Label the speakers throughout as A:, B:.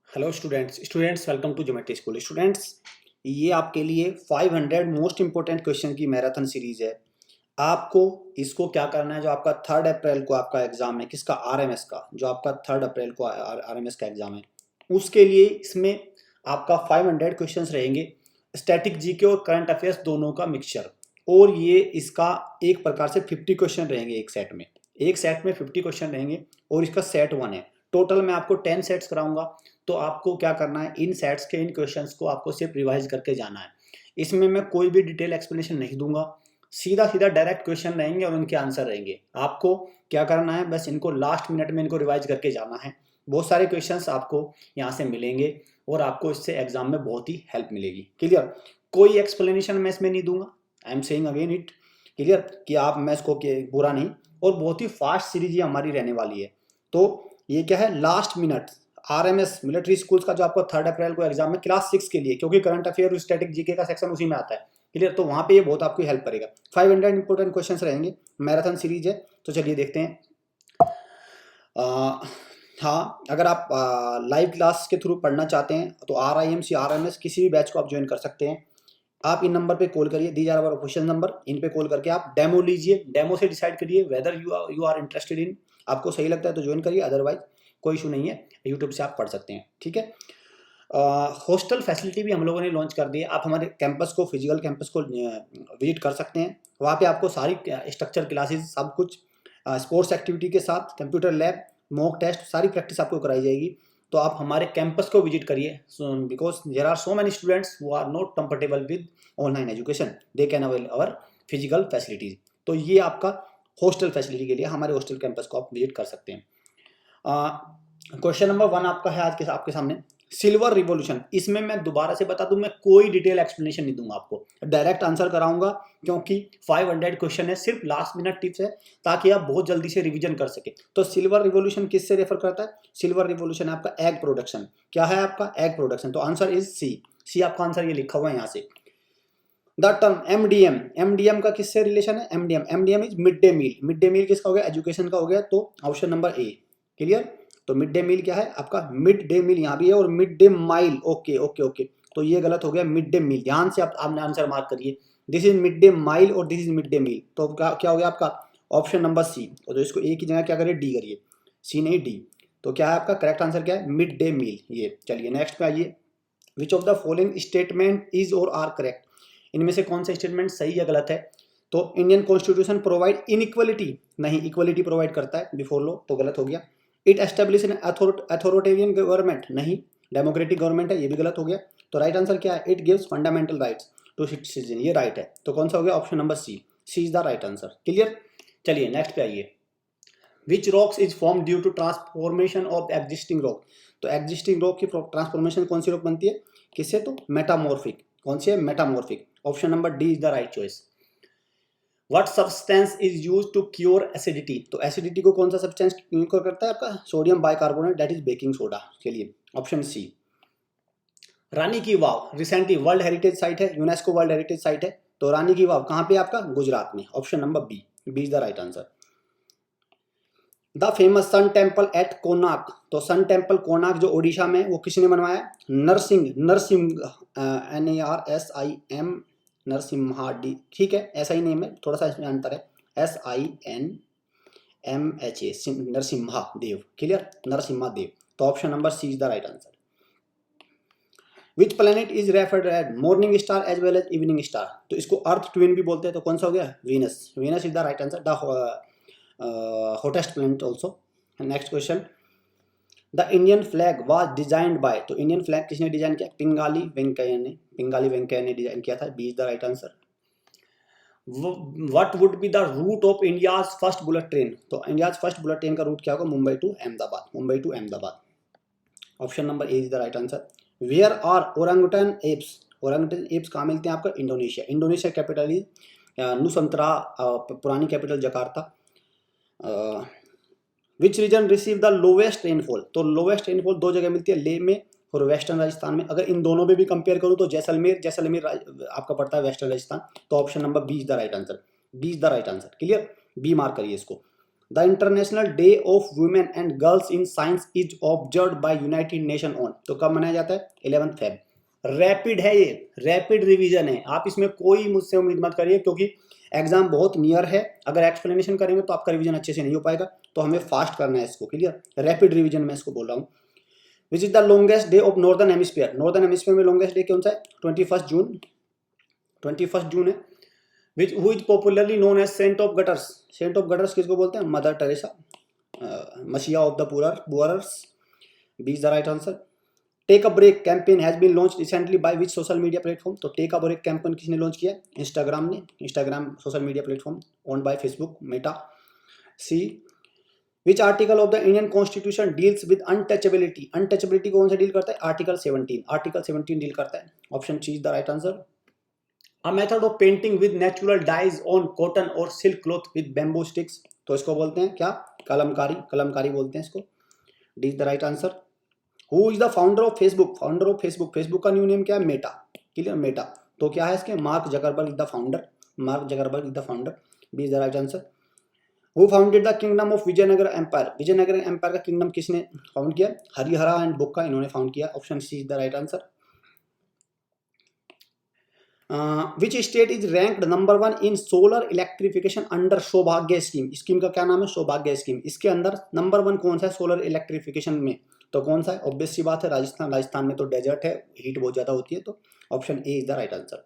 A: Hello students welcome to geometry school. Students, ये आपके लिए 500 मोस्ट इंपॉर्टेंट क्वेश्चन की मैराथन सीरीज है। आपको इसको क्या करना है, जो आपका 3 अप्रैल को आपका एग्जाम है, किसका, आरएमएस का, जो आपका 3 अप्रैल को आरएमएस का एग्जाम है, उसके लिए इसमें आपका 500 क्वेश्चंस रहेंगे। स्टैटिक जीके और करंट अफेयर्स दोनों का मिक्सचर, और ये इसका एक प्रकार से 50 क्वेश्चन रहेंगे एक सेट में 50 क्वेश्चन रहेंगे, और इसका सेट 1 है। टोटल मैं आपको 10 सेट्स कराऊंगा। तो आपको क्या करना है, इन सेट्स के इन क्वेश्चंस को आपको सिर्फ रिवाइज करके जाना है। इसमें मैं कोई भी डिटेल एक्सप्लेनेशन नहीं दूंगा, सीधा सीधा डायरेक्ट क्वेश्चन रहेंगे और उनके आंसर रहेंगे। आपको क्या करना है, बस इनको लास्ट मिनट में इनको रिवाइज करके जाना है। बहुत सारे क्वेश्चंस आपको यहाँ से मिलेंगे और आपको इससे एग्जाम में बहुत ही हेल्प मिलेगी। क्लियर? कोई एक्सप्लेनेशन मैं इसमें नहीं दूंगा। I am saying again it, clear, कि आप मैं इसको बुरा नहीं। और बहुत ही फास्ट सीरीज ये हमारी रहने वाली है। तो ये क्या है, last minute RMS military schools का जो आपको 3 अप्रैल को एग्जाम है क्लास 6 के लिए, क्योंकि करंट अफेयर और स्टैटिक जीके का सेक्शन उसी में आता है। क्लियर? तो वहां पे ये बहुत आपकी हेल्प करेगा। 500 इंपोर्टेंट क्वेश्चंस रहेंगे, मैराथन सीरीज है। तो चलिए देखते हैं। हाँ, अगर आप लाइव क्लास के थ्रू पढ़ना चाहते हैं तो RIMC RMS किसी भी बैच को आप ज्वाइन कर सकते हैं। आप इन नंबर पे कॉल करिए, these are our official number. इन पे कॉल करके आप डेमो लीजिए, डेमो से डिसाइड करिए whether you are interested in. आपको सही लगता है तो ज्वाइन करिए, अदरवाइज कोई इशू नहीं है, यूट्यूब से आप पढ़ सकते हैं। ठीक है? हॉस्टल फैसिलिटी भी हम लोगों ने लॉन्च कर दी है। आप हमारे कैंपस को, फिजिकल कैंपस को विजिट कर सकते हैं। वहाँ पे आपको सारी स्ट्रक्चर क्लासेस, सब कुछ स्पोर्ट्स एक्टिविटी के साथ, कंप्यूटर लैब, मॉक टेस्ट, सारी प्रैक्टिस आपको कराई जाएगी। तो आप हमारे कैंपस को विजिट करिए, because there are so many students who are not comfortable with online education, they can avail our physical facilities. तो ये आपका हॉस्टल फैसिलिटी के लिए हमारे हॉस्टल कैंपस को आप विजिट कर सकते हैं। क्वेश्चन नंबर 1 आपका है आज के आपके सामने, सिल्वर रिवॉल्यूशन। इसमें मैं दोबारा से बता दूं, मैं कोई डिटेल एक्सप्लेनेशन नहीं दूंगा, आपको डायरेक्ट आंसर कराऊंगा, क्योंकि 500 क्वेश्चन है, सिर्फ लास्ट मिनट टिप्स है ताकि आप बहुत जल्दी से रिवीजन कर सके। तो सिल्वर रिवॉल्यूशन किससे रेफर करता है? सिल्वर रिवॉल्यूशन आपका एग प्रोडक्शन। क्या है आपका? Egg production. तो आंसर इज सी आपका आंसर, ये लिखा हुआ है यहाँ से। द टर्म एमडीएम का किससे रिलेशन है? MDM is mid day meal. Mid day meal किसका हो गया? एजुकेशन का हो गया। तो ऑप्शन नंबर ए। क्लियर? तो मिड डे मील क्या है आपका? मिड डे मील यहाँ भी है, और mid day mile, okay okay okay, तो ये गलत हो गया। मिड डे मील, ध्यान से आपने आंसर मार्क करिए। This is mid day mile और this is mid day meal. तो क्या हो गया आपका? Option number C. तो इसको ए की जगह क्या करिए? डी करिए, सी नहीं डी। तो क्या है आपका करेक्ट आंसर? क्या है? Mid day meal. ये चलिए नेक्स्ट पे आइए। Which of the following statement is और आर करेक्ट? इनमें से कौन सा स्टेटमेंट सही या गलत है? तो इंडियन कॉन्स्टिट्यूशन प्रोवाइड इनइक्वलिटी, नहीं, इक्वलिटी प्रोवाइड करता है बिफोर लॉ, तो गलत हो गया। It establish an authoritarian government, नहीं, डेमोक्रेटिक गवर्नमेंट है, ये भी गलत हो गया। तो राइट आंसर क्या है? It gives fundamental rights to citizen, ये राइट है। तो कौन सा हो गया? Option number C, C is the right answer. Clear? चलिए नेक्स्ट पे आइए। Which rocks is form due to transformation of existing rock? तो एग्जिस्टिंग रॉक की ट्रांसफॉर्मेशन कौन सी रॉक बनती है? किससे? तो मेटामॉर्फिक। कौन सी है? Metamorphic. Option number D is the right choice. What substance is use to cure acidity? तो एसिडिटी को कौन सा सब्सटेंस क्योर करता है आपका? Sodium bicarbonate, that is baking soda के लिए। Option C. रानी की Vav recently world heritage site है, यूनेस्को वर्ल्ड हेरिटेज साइट है। तो रानी की वाव कहाँ पे आपका? गुजरात में। Option number B, B is the right answer. The famous sun temple at Konark, तो सन टेम्पल कोणार्क जो ओडिशा में, वो किसने बनवाया? नरसिंह NARSIM, नरसिम्हा डी, ठीक है, ऐसा ही नेम है, थोड़ा सा इसमें अंतर है। SINMHA, नरसिम्हा देव। क्लियर? नरसिम्हा देव। तो option number C is the right answer. Which planet is referred as morning star as well as evening star? तो इसको अर्थ ट्विन भी बोलते हैं। तो कौन सा हो गया? Venus. Venus is the right answer, the hottest planet also. Next question. The Indian flag was designed by, तो इंडियन फ्लैग किसने डिजाइन किया? पिंगाली वेंकैया ने डिजाइन किया था। B is the right answer. What would be the route of India's first bullet train? तो India's first bullet train का route क्या होगा? Mumbai to Ahmedabad. Option number A is the right answer. Where are ओरंगुटन apps? ओरंगुटन apps कहाँ मिलते हैं आपका? Indonesia capital is Nusantara, पुरानी capital Jakarta. Which region receive the lowest rainfall? तो लोवेस्ट रेनफॉल दो जगह मिलती है, लेह में और वेस्टर्न राजस्थान में। अगर इन दोनों में भी कंपेयर करूं तो जैसलमेर आपका पड़ता है वेस्टर्न राजस्थान। तो option number B is the right answer, B is the right answer. Clear? B mark करिए इसको। The international day of women and girls in science is observed by United Nation on, तो कब मनाया जाता है? 11 Feb. Rapid है ये, rapid revision है, आप इसमें कोई मुझसे उम्मीद मत करिए क्योंकि एग्जाम बहुत नियर है। अगर एक्सप्लेनेशन करेंगे तो आपका रिवीजन अच्छे से नहीं हो पाएगा, तो हमें फास्ट करना है इसको, क्लियर? रैपिड रिवीजन मैं इसको बोल रहा हूँ। Which is the longest day of northern hemisphere, northern hemisphere में लॉन्गेस्ट डे कौन सा है? 21 जून, 21 जून है। Which who is popularly known as saint of gutters, saint of gutters किसको बोलते हैं? मदर टेरेसा, मसीहा of the poorers, B is the right answer. Take a break campaign has been launch recently by which social media platform, तो take a break campaign किसने launch किया? Instagram ने, Instagram social media platform owned by Facebook Meta. C which article of the Indian constitution deals with untouchability, untouchability कौन सा deal करता है? Article 17, article 17 deal करता है, option C is the right answer. A method of painting with natural dyes on cotton और silk cloth with bamboo sticks, तो इसको बोलते हैं क्या? कलमकारी, कलमकारी बोलते हैं इसको, D is the right answer. Who is the founder of Facebook, founder of Facebook, Facebook का न्यू नेम क्या है? Meta, clear? मेटा, तो क्या है इसके? Mark Zuckerberg is the founder, Mark Zuckerberg is the founder, B is the right answer. Who founded the kingdom of Vijayanagar empire, Vijayanagar empire का kingdom किसने found किया? हरिहरा एंड बुक्का, इन्होंने फाउंड किया, option C is the right answer. Which state is ranked number 1 in solar electrification under सौभाग्य scheme, scheme का क्या नाम है? सौभाग्य स्कीम। इसके अंदर नंबर 1 कौन सा है सोलर इलेक्ट्रिफिकेशन में? तो कौन सा है? ऑब्वियस सी बात है राजस्थान, राजस्थान में तो डेजर्ट है, हीट बहुत ज्यादा होती है, तो option A is the right answer.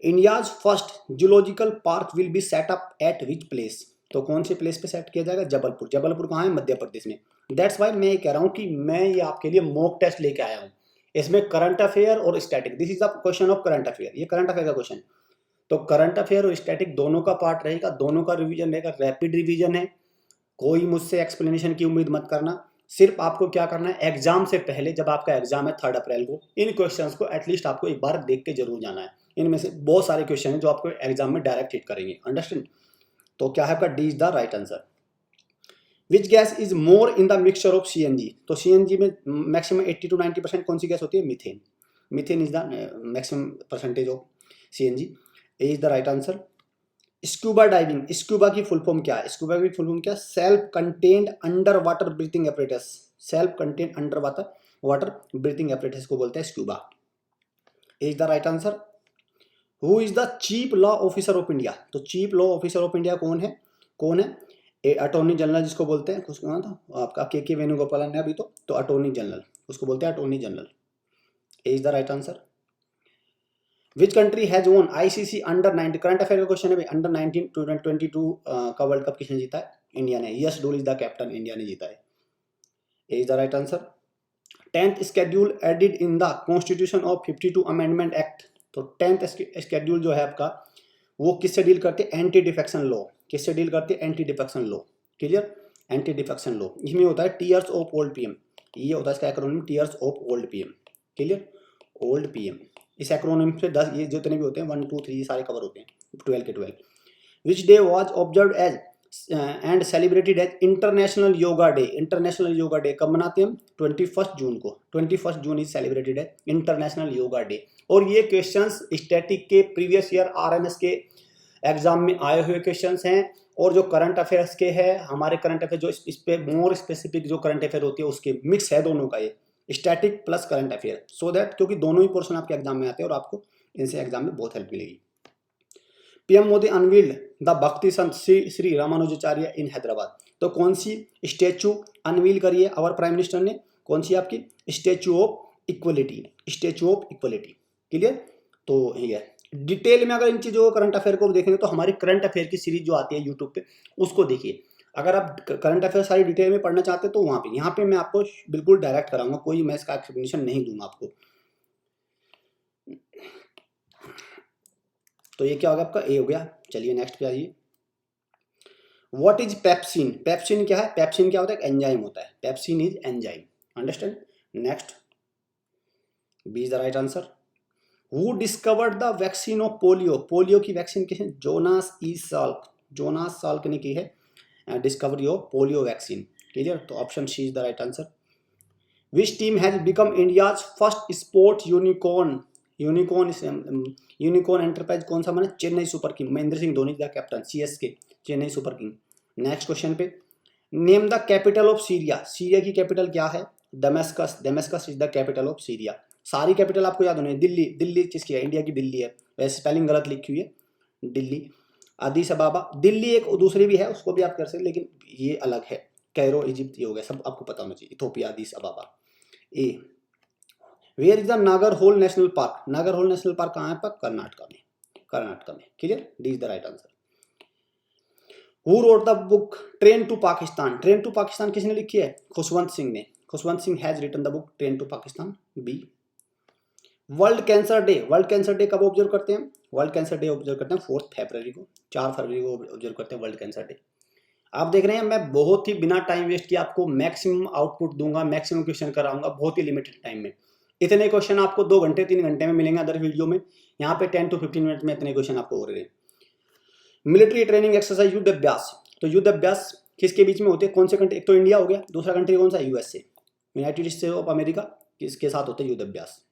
A: India's first zoological park will be set up at which place, तो कौन से प्लेस पे सेट किया जाएगा? जबलपुर, जबलपुर कहाँ है? मध्य प्रदेश में। दैट्स वाई मैं ये कह रहा हूँ कि मैं ये आपके लिए मॉक टेस्ट लेके आया हूँ, इसमें करंट अफेयर और static, this is the question of current affair, ये करंट अफेयर का क्वेश्चन। तो करंट अफेयर और स्टैटिक दोनों का पार्ट रहेगा, दोनों का रिवीजन रहेगा, रैपिड रिवीजन है, कोई मुझसे एक्सप्लेनेशन की उम्मीद मत करना। सिर्फ आपको क्या करना है, एग्जाम से पहले जब आपका एग्जाम है 3 अप्रैल को, इन क्वेश्चंस को एटलीस्ट आपको एक बार देख के जरूर जाना है। इनमें से बहुत सारे क्वेश्चन हैं जो आपको एग्जाम में डायरेक्ट हिट करेंगे, अंडरस्टैंड? तो क्या है आपका? D is the right answer. Which gas is more in the mixture of CNG, तो सीएनजी में मैक्सिमम 80 to 90% कौन सी गैस होती है? Methane, methane is the maximum percentage of CNG, A is the right answer. Scuba diving, scuba की full form क्या है? Scuba की full form क्या? Self contained under water breathing apparatus, self contained under water breathing apparatus को बोलते हैं scuba, A is the right answer. Who is the chief law officer of India, तो chief law officer of India कौन है? कौन है? Attorney general जिसको बोलते हैं, उसको ना था आपका के वेणुगोपालन है अभी, तो अटॉर्नी जनरल उसको बोलते हैं, attorney general, A is the right answer. Which country has वोन आईसीसी अंडर 19, करंट अफेयर का क्वेश्चन है भाई, अंडर 19 2022 का वर्ल्ड कप किसने जीता है? इंडिया ने, यस डोल इज द कैप्टन, इंडिया ने जीता है, A is the right answer. 10th schedule added in the constitution of 52 amendment act, तो 10th स्केड्यूल जो है आपका वो किससे डील करते हैं? एंटी डिफेक्शन लॉ, किससे डील करते हैं? Anti defection law, clear? Anti defection law, इसमें होता है टीयर्स ऑफ ओल्ड पीएम, ये होता है इसका acronym tears of old PM, clear? Old PM, इस एक्रोनिम से 10 ये जितने भी होते हैं 1 2 3 सारे कवर होते हैं, 12 के 12। Which day was observed as and celebrated as international yoga day, international yoga day कब मनाते हैं हम? 21 जून को, 21 June is celebrated as international yoga day. और ये क्वेश्चंस स्टैटिक के प्रीवियस ईयर आरएमएस के एग्जाम में आए हुए क्वेश्चंस हैं, और जो करंट अफेयर्स के हैं, हमारे करंट अफेयर जो इस पे मोर स्पेसिफिक जो करंट अफेयर होती है उसके मिक्स है दोनों का, ये static plus current affair, so that क्योंकि दोनों ही पोर्शन आपके एग्जाम में आते हैं और आपको इनसे एग्जाम में बहुत हेल्प मिलेगी। पीएम मोदी अनवील्ड द भक्ति संत श्री रामानुजाचार्य इन हैदराबाद, तो कौन सी स्टेचू अनवील करी है अवर प्राइम मिनिस्टर ने? कौन सी आपकी? Statue of equality, statue of equality, clear? तो ये डिटेल में अगर इन चीज़ों को करंट अफेयर को देखेंगे तो हमारी करंट अफेयर की सीरीज जो आती है यूट्यूब पे उसको देखिए। अगर आप करंट अफेयर सारी डिटेल में पढ़ना चाहते हैं तो वहाँ पे, यहाँ पे मैं आपको बिल्कुल डायरेक्ट कराऊंगा, कोई मैं इसका एक्सप्लेनेशन नहीं दूंगा आपको। तो ये क्या होगा आपका? ए हो गया। चलिए नेक्स्ट पे आइए। What is pepsin? पेप्सिन क्या है? पेप्सिन क्या होता है? एंजाइम होता है, pepsin is enzyme, understand? Next, B is the right answer. Who discovered the vaccine of polio? Polio की वैक्सीन किसने? Jonas E Salk, Jonas Salk ने की है discovery of polio vaccine, clear? तो option C is the right answer. Which team has become India's first sport unicorn? Unicorn enterprise कौन सा बना? Chennai Super King, Mahendra Singh Dhoni the captain, CSK, Chennai Super King, next question पे, name the capital of Syria. Syria की capital क्या है? Damascus. Damascus is the capital of Syria. सारी capital आपको याद होनी है। दिल्ली, दिल्ली किसकी है? इंडिया की दिल्ली है, वैसे स्पेलिंग गलत लिखी हुई है, दिल्ली। अदीस अबाबा, दिल्ली एक दूसरी भी है, उसको भी आप कर सकते, लेकिन ये अलग है। कैरो इजिप्ट, ये हो गया, सब आपको पता होना चाहिए। Ethiopia, Addis Ababa. A, where is the Nagarhole national park. Nagarhole national park कहाँ है? पर कर्नाटका में, कर्नाटका में। Clear? D is the right answer. Who wrote the book Train to Pakistan. Train to Pakistan किसने लिखी है? खुशवंत सिंह ने। Khushwant Singh has written the book Train to Pakistan. B. World cancer day. World cancer day कब ऑब्जर्व करते हैं? वर्ल्ड कैंसर डे ऑब्जर्व करते हैं 4 फरवरी को, 4 फरवरी को ऑब्जर्व करते हैं वर्ल्ड कैंसर डे। आप देख रहे हैं मैं बहुत ही बिना टाइम वेस्ट किए आपको मैक्सिमम आउटपुट दूंगा, मैक्सिमम क्वेश्चन कराऊंगा बहुत ही लिमिटेड टाइम में। इतने क्वेश्चन आपको 2 घंटे 3 घंटे में मिलेंगे अदर वीडियो में, यहाँ पे 10 to 15 मिनट में इतने क्वेश्चन आपको हो रहे हैं। मिलिट्री ट्रेनिंग एक्सरसाइज युद्ध अभ्यास। तो युद्ध अभ्यास किसके बीच में होते हैं? कौन से कंट्री? एक तो इंडिया हो गया, दूसरा कंट्री कौन सा? USA, United states of America, किसके साथ होते हैं युद्ध अभ्यास।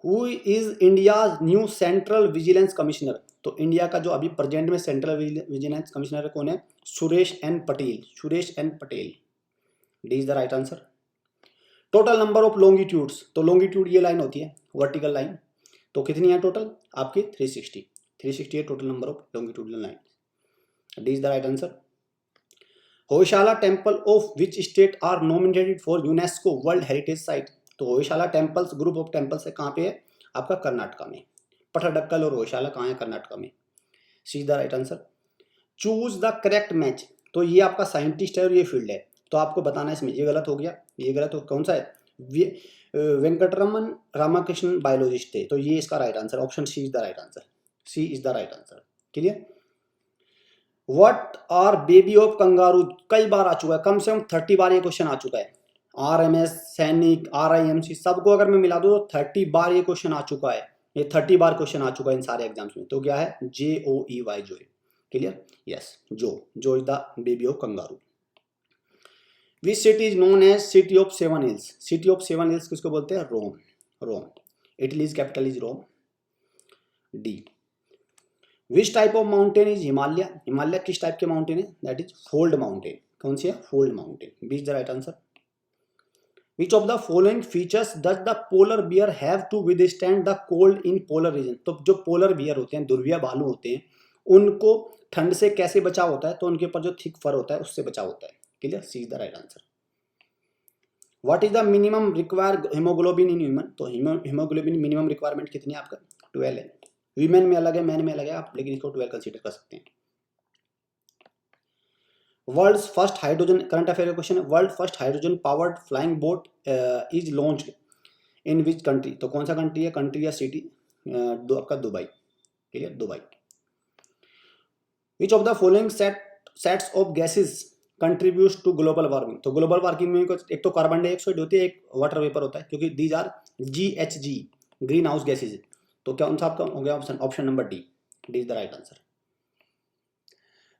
A: Who is India new central vigilance commissioner. तो इंडिया का जो अभी प्रेजेंट में सेंट्रल विजिलेंस कमिश्नर कौन है? Suresh N Patel. Suresh N Patel. D is the right answer. Total number of longitudes. तो लॉन्गिट्यूड ये लाइन होती है, वर्टिकल लाइन, तो कितनी है टोटल आपकी? 360। 360 है total number of longitudinal line. D is the right answer. Hoysala temple of which state are nominated for UNESCO world heritage site. तो Hoysala temples, group of temples है, कहाँ पे है? आपका कर्नाटका में। पठडक्कल और होयशाला कहाँ है? कर्नाटका में। C is the right answer. Choose the correct match. तो ये आपका साइंटिस्ट है और ये फील्ड है, तो आपको बताना है इसमें ये गलत हो गया, ये गलत हो, कौन सा है? वेंकटरमन रामाकृष्णन बायोलॉजिस्ट थे, तो ये इसका right answer, option C is the right answer. C is the right answer. Clear? What are baby of kangaroo. कई बार आ चुका है, कम से कम 30 बार ये क्वेश्चन आ चुका है। आरएमएस, सैनिक, आरआईएमसी, सबको अगर मैं मिला दूं तो 30 बार ये क्वेश्चन आ चुका है। ये 30 बार क्वेश्चन आ चुका है इन सारे एग्जाम्स में। तो क्या है? JOEY, joey. Clear? Yes, joey is the baby of kangaroo. Which city is known as city of 7 hills. City of 7 hills किसको बोलते हैं? Rome. Rome. Italy's capital is Rome. D. Which type of mountain is Himalaya. Himalaya किस type के mountain है? That is fold mountain. कौन सी है? Fold mountain. B is the right answer. Which of the following features does the polar bear have to withstand the cold in polar region. तो जो polar bear होते हैं, ध्रुवीय भालू होते हैं, उनको ठंड से कैसे बचाव होता है? तो उनके ऊपर जो थिक फर होता है उससे बचाव होता है। Clear? C is the right answer. What is the minimum required haemoglobin in human. तो हीमोग्लोबिन मिनिमम रिक्वायरमेंट कितनी है आपका? 12 है। वीमेन में अलग है, मैन में अलग है, आप लेकिन इसको 12 कंसीडर कर सकते हैं। World first hydrogen, current affair का क्वेश्चन है, world first hydrogen powered flying boat is launched in which country. तो कौन सा कंट्री है? कंट्री या सिटी? आपका Dubai. Clear? Dubai. Which of the following sets of gases contributes to global warming. तो global warming में एक तो कार्बन डाइऑक्साइड होती है, एक वाटर वेपर होता है, क्योंकि these are GHG, green house gases. तो क्या उनसा आपका हो गया option? Option number D. D is the right answer.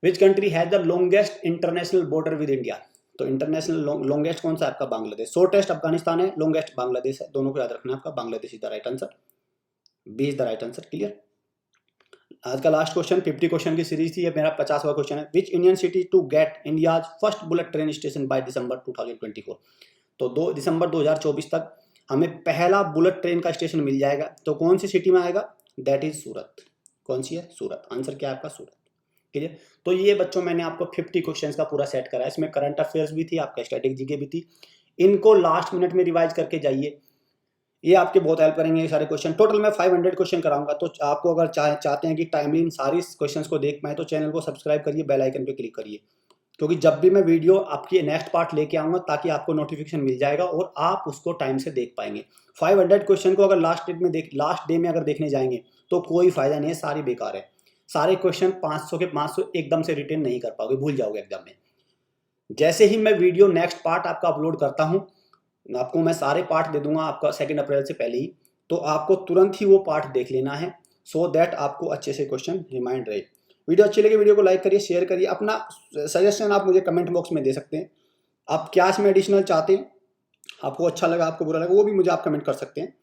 A: Which country has the longest international border with India. तो इंटरनेशनल लॉन्गेस्ट कौन सा है आपका? बांग्लादेश। शॉर्टेस्ट अफगानिस्तान है, लॉन्गेस्ट बांग्लादेश है, दोनों को याद रखना है आपका। Bangladesh is the right answer. B is the right answer. Clear? आज का लास्ट क्वेश्चन 50 क्वेश्चन की सीरीज थी, ये मेरा 50वां क्वेश्चन है। Which Indian city to get India's first bullet train station by December 2024। तो 2 दिसंबर 2024 तक हमें पहला बुलेट ट्रेन का स्टेशन मिल जाएगा। तो कौन सी सिटी में आएगा? That is Surat. कौन सी है? सूरत। आंसर क्या है आपका? सूरत। क्लियर? तो ये बच्चों मैंने आपको 50 क्वेश्चंस का पूरा सेट करा है। इसमें करंट अफेयर्स भी थी, आपका स्टैटिक जीके भी थी। इनको लास्ट मिनट में रिवाइज करके जाइए, ये आपके बहुत हेल्प करेंगे ये सारे क्वेश्चन। टोटल मैं 500 क्वेश्चन कराऊंगा। तो आपको अगर चाहते हैं कि टाइमली इन सारी क्वेश्चंस को देख पाए तो चैनल को सब्सक्राइब करिए, बेल आइकन पे क्लिक करिए, क्योंकि जब भी मैं वीडियो आपकी नेक्स्ट पार्ट लेके आऊँगा ताकि आपको नोटिफिकेशन मिल जाएगा और आप उसको टाइम से देख पाएंगे। 500 क्वेश्चन को अगर लास्ट डे में अगर देखने जाएंगे तो कोई फायदा नहीं है, सारी बेकार है। सारे क्वेश्चन 500 के 500 एकदम से रिटेन नहीं कर पाओगे, भूल जाओगे एग्जाम में। जैसे ही मैं वीडियो नेक्स्ट पार्ट आपका अपलोड करता हूँ, आपको मैं सारे पार्ट दे दूंगा आपका 2 अप्रैल से पहले ही, तो आपको तुरंत ही वो पार्ट देख लेना है, सो दैट आपको अच्छे से क्वेश्चन रिमाइंड रहे। वीडियो अच्छी लगी वीडियो को लाइक करिए, शेयर करिए। अपना सजेशन आप मुझे कमेंट बॉक्स में दे सकते हैं। आप क्या इसमें एडिशनल चाहते हैं, आपको अच्छा लगा, आपको बुरा लगा, वो भी मुझे आप कमेंट कर सकते हैं।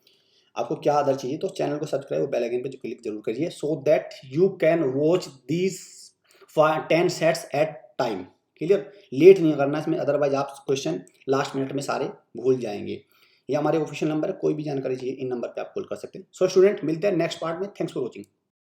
A: आपको क्या अदर चाहिए तो चैनल को सब्सक्राइब और बेल आइकन पे क्लिक जरूर करिए, so that you can watch these 10 sets at time. Clear, late नहीं करना इसमें, अदरवाइज आप क्वेश्चन लास्ट मिनट में सारे भूल जाएंगे। ये हमारे ऑफिशियल नंबर है, कोई भी जानकारी चाहिए इन नंबर पे आप कॉल कर सकते हैं। सो स्टूडेंट, मिलते हैं नेक्स्ट पार्ट में। Thanks for watching.